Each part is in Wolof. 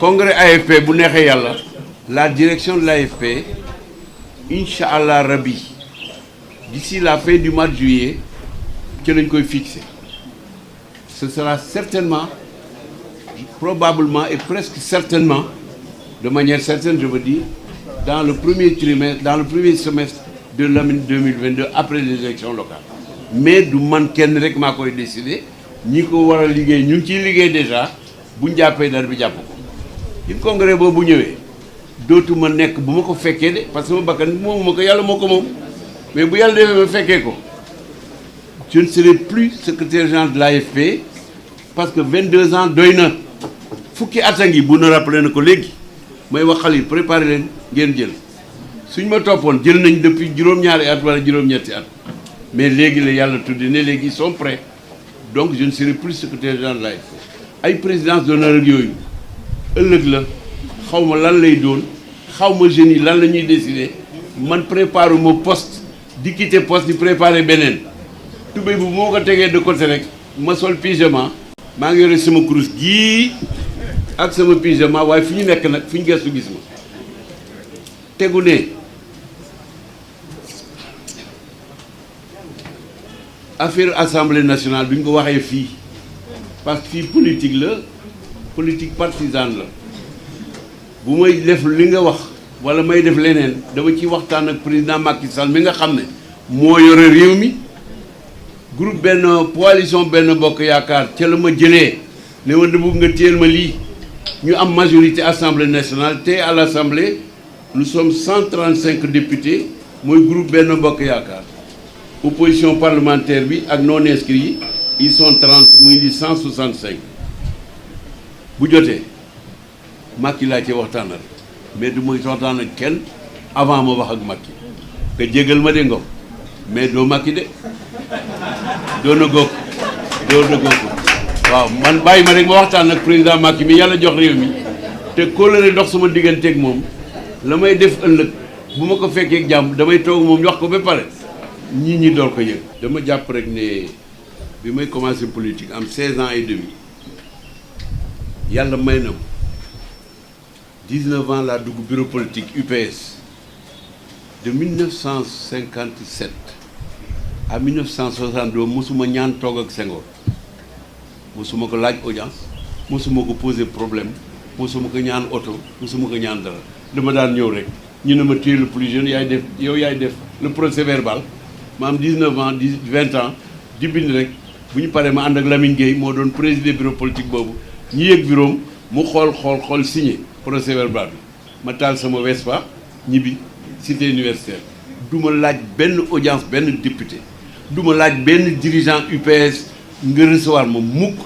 congrès AFP bu neexee yàlla la direction de l'AFP Inch'Allah Rabbi d'ici la fin du mois de juillet ci lañ koy fixer ce sera certainement, probablement et presque certainement, de manière certaine je veux dire, dans le premier trimestre, dans le premier semestre de l'année 2022 après les élections locales. Mais du man kenn rek maa koy décider ñi ko war a liggéey ñu ngi ciy liggéey déjà bu ñu jàppee dara bi jàpp ko. ci congrès boobu bu ñëwee dootuma nekk bu ma ko fekkee de parce que ma bakkan moomu ma ko yàlla moo ko moom mais bu yàlla defee ma fekkee ko je ne serai plus secrétaire général de l'AFP parce que 22 ans doy na fukki at a ngi bu na rappelé na ko léegi may wax xale yi préparé leen ngeen jël suñ ma toppoon jël nañ depuis juróom-ñaari at wala juróom-ñetti at mais léegi la yàlla tuddi ne léegi ils sont prêts donc je ne serai plus secrétaire général de l'AFP ay présidence d'honneur ak yooyu ëllëg la xaw ma lan lay doon xaw ma jeunes yi lan la ñuy décider man préparé ma poste di quitter poste di préparer beneen tubéy bu moo ko tegee de côté rek ma sol pyjama maa ngi yore sama kurus gii ak sama pyjama waaye fi ñu nekk nag fi ñu gestu gis ma tegu ne affaire assemblée nationale bi ñu ko waxee fii parce que fii politique la politique partisane la bu may def li nga wax wala may def leneen dama ci waxtaan ak président Macky Sall mi nga xam ne moo yore réew mi groupe benn coalition benn bokk yaakaar ca la ma jëlee ne ma bëgg nga téyel ma lii ñu am majorité assemblée nationale te à l'assemblée nous sommes 135 députés mooy groupe benn bokk yaakaar opposition parlementaire bi ak non inscrits yi ils sont 30 muy di 165 bu jotee Macky laa ci waxtaanal mais du muy waxtaan ak kenn avant ma wax ak Macky nga jégal ma de Ngom mais doo Macky de doo na góob waaw man bàyyi ma rek ma waxtaan ak président Macky mi yàlla jox réew mi te kóllëre dox sama digganteeg moom la may def ëllëg bu ma ko fekkee jàmm damay toog moom wax ko ba pare ñi door ko yëg. dama jàpp rek ne bi may commencé politique am 16 ans et demi yàlla may na 19 ans laa dugg bureau politique UPS de 1957 à 1962 mosuma ñaan toog ak Senghor mosuma ko laaj audience mosuma ko poser problème mosuma ko ñaan oto mosuma ko ñaan dara dama daan ñëw rek ñu ne ma téye le plus jeune yaay def yow yaay def le procès verbal ma am 19 ans 20 ans di bind rek bu ñu paree ma ànd ak Lamine Gueye moo doon président bureau politique boobu ñu yëg bureau mu xool signé procès verbal bi ma taal sama Vespa ñibbi cité universitaire du ma laaj benn audience benn député du ma laaj benn dirigeant UPS nga recevoir ma mukk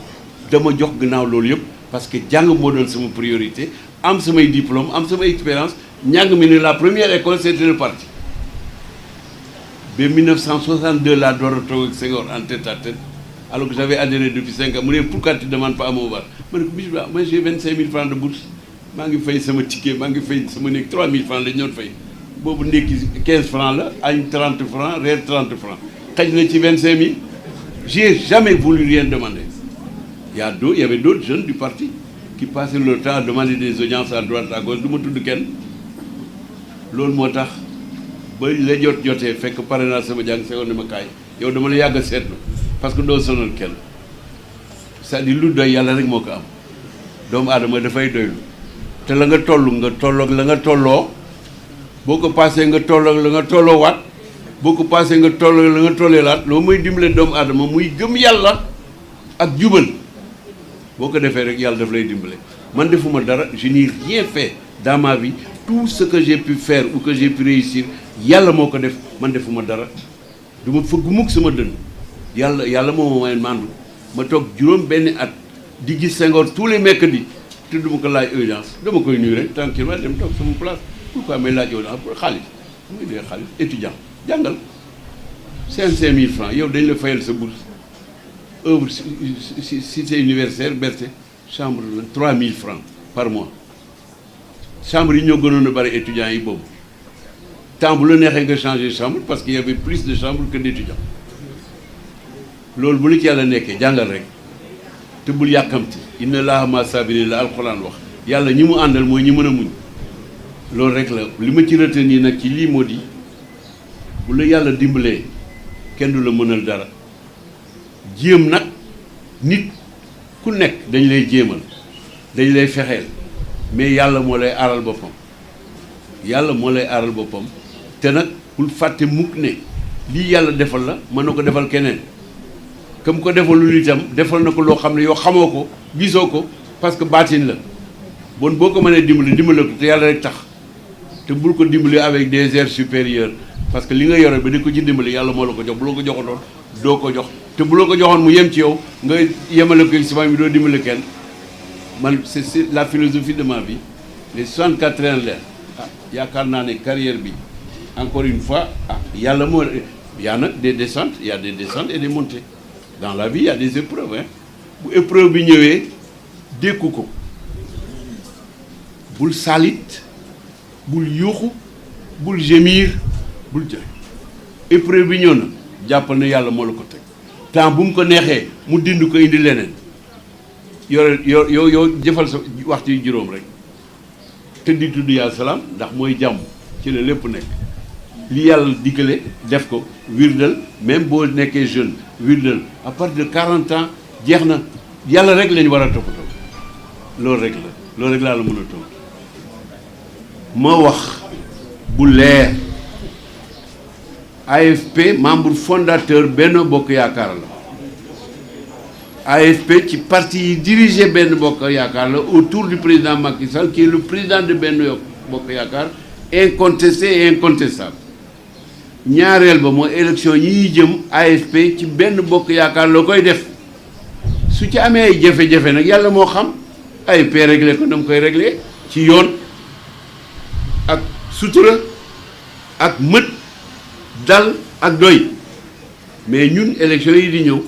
dama jox gannaaw loolu yëpp parce que jàng moo doon sama priorité am samay diplôme am sama expérience njàng mi ne la première école c'était le parti ba 1962 laa door a toog ak Senghor en tête à tête alors que j'avais adhéré depuis 5 ans mu ne pourquoi tu ne demandes pas à mon bar ma ne ko bisimilah moi j'ai 25 000 francs de bourse maa ngi fay sama ticket maa ngi fay sama néeg 3 000 francs lañ doon fay boobu ndékki 15 francs la añ 30 francs reer 30 francs xaj na ci 25 000 j'ai jamais voulu rien demander il y avait d'autres jeunes du parti qui passaient leur temps à demander des audiences à droite à gauche du ma tudd kenn loolu moo tax ba la jotee fekk pare naa sama jàng Senghor ne ma kaay yow dama la yàgg a seetlu parce que doo sonal kenn c'est-à-dire lu doy yàlla rek moo ko am doomu aadama dafay doylu te la nga tolloog la nga tolloo boo ko paasee nga tolloog la nga tolloo waat boo ko paasee nga tolloog la nga tollee laat loolu muy dimbale doomu aadama muy gëm yàlla ak jubal boo ko defee rek yàlla daf lay dimbale man defuma dara je n'ai rien fait dans ma vie tout ce que j'ai pu faire ou que j'ai pu réussir yàlla moo ko def man defuma dara du ma fëgg mukk sama dënn yàlla moo ma may mandu ma toog juróom benn at di gis Senghor tous les mercredis te duma ko laaj audience dama koy nuyu rek tranquillement dem toog sama place pourquoi may laaj audience pour xaalis muy dee xaalis étudiant jàngal 55 000 francs yow dañ la fayal sa bourse œuvre cité universitaire Berthe chambre la 3 000 francs par mois chambre yi ñoo gënoon a bari étudiants yi boobu temps bu la neexee nga changer chambre parce qu'il y avait plus de chambres que d'étudiants loolu bu la ci yàlla nekkee jàngal rek te bul yàkkamti inna laaha ma sabirin la alxuraan wax yàlla ñi mu àndal mooy ñi mën a muñ loolu rek la li ma ci retenir nag ci lii moo di bu la yàlla dimbalee kenn du la mënal dara jéem nag nit ku nekk dañ lay jéemal dañ lay fexeel mais yàlla moo lay aaral boppam yàlla moo lay aaral boppam te nag bul fàtte mukk ne lii yàlla defal la mën na ko defal keneen comme ko defalul itam defal na ko loo xam ne yow xamoo ko gisoo ko parce que baatin la bon boo ko mënee dimbali ko te yàlla rek tax te bul ko dimbali avec des airs supérieurs parce que li nga yore ba di ko ci dimbali yàlla moo la ko jox bu la ko joxoon doo ko jox te bu la ko joxoon mu yem ci yow nga yemale ko si mi doo dimbali kenn man c'est la philosophie de ma vie les 64 ans la yaakaar naa ne carrière bi encore une fois yàlla moo y a nag des descentes il y a des descentes et des montées dans la vie il y a des épreuves hein bu épreuve bi ñëwee dékku ko bul salit bul yuuxu bul gémir bul jooy épreuve bi ñëw na jàppal ne yàlla moo la ko teg temps bu mu ko neexee mu dind ko indi leneen yow jëfal sa waxtu yu juróom rek te di tudd yaa salaam ndax mooy jàmm ci la lépp nekk li yàlla diggale def ko wirdal même boo nekkee jeune wirdal à partir de 40 ans jeex na yàlla rek lañ war a toppatoo loolu rek laa la mën a toog ma wax bu leer AFP membre fondateur Benno Bokk Yaakaar la AFP ci parti yi dirigé Benno Bokk Yaakaar la autour du président Macky Sall qui est le président de Benno Bokk Yaakaar incontesté et incontestable ñaareel ba mooy élection yi jëm AFP ci Benno Bokk Yaakaar la koy def su ci amee ay jafe-jafe nag yàlla moo xam AFP réglé ko dama koy réglé ci yoon ak sutura ak mët dal ak doy mais ñun élection yi di ñëw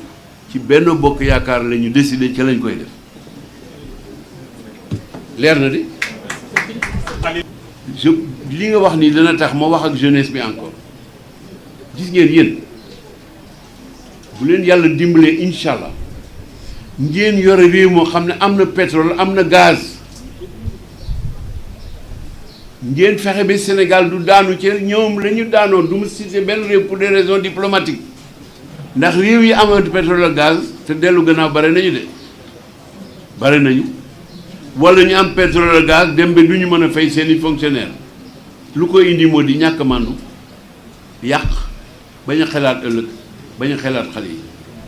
ci Benno Bokk Yaakaar la ñu décidé ca lañ koy def leer na de li nga wax ni dana tax ma wax ak jeunesse bi encore gis ngeen yéen bu leen yàlla dimbalee incha allah ngeen yore réew moo xam ne am na pétrole am na gaz ngeen fexe ba Sénégal du daanu ci ñoom la ñu daanoon du mu cité benn réew pour des raisons diplomatiques ndax réew yi amoon pétrole ak gaz te dellu gannaaw bare nañu de bare nañu wala ñu am pétrole ak gaz dem ba du ñu mën a fay seeni fonctionnaire lu ko indi moo di ñàkk màndu yàq bañ a xalaat ëllëg bañ a xalaat xale yi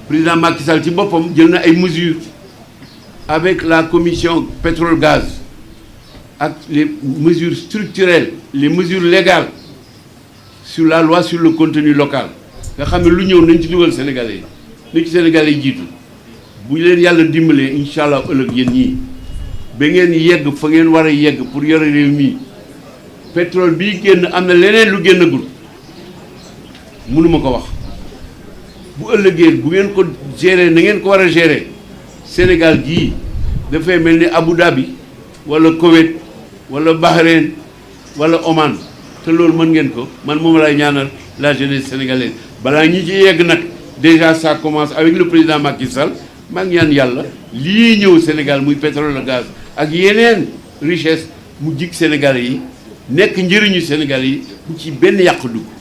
président Macky Sall ci boppam jël na ay mesures avec la commission pétrole gaz ak les mesures structurelles les mesures légales sur la loi sur le contenu local nga xam ne lu ñëw nañ ci dugal Sénégalais yi nañ ci Sénégalais yi jiitu bu leen yàlla dimbalee incha allah ëllëg yéen ñii ba ngeen yegg fa ngeen war a yegg pour yore réew mii pétrole bii génn am na leneen lu génnagul mënuma ko wax bu ëllëgee bu ngeen ko gérer na ngeen ko war a gérer Sénégal gii dafay mel ni Abu Dhabi wala Koweït wala Bahreïn wala Oman te loolu mën ngeen ko man moom lay ñaanal la jeunesse sénégalaise balaa ñi ci yegg nag déjà ça commence avec le président Macky Sall maa ngi ñaan yàlla lii ñëw Sénégal muy pétrole ak gaz ak yeneen richesse mu jig Sénégalais yi nekk njëriñu Sénégalais yi bu ci benn yàq dugg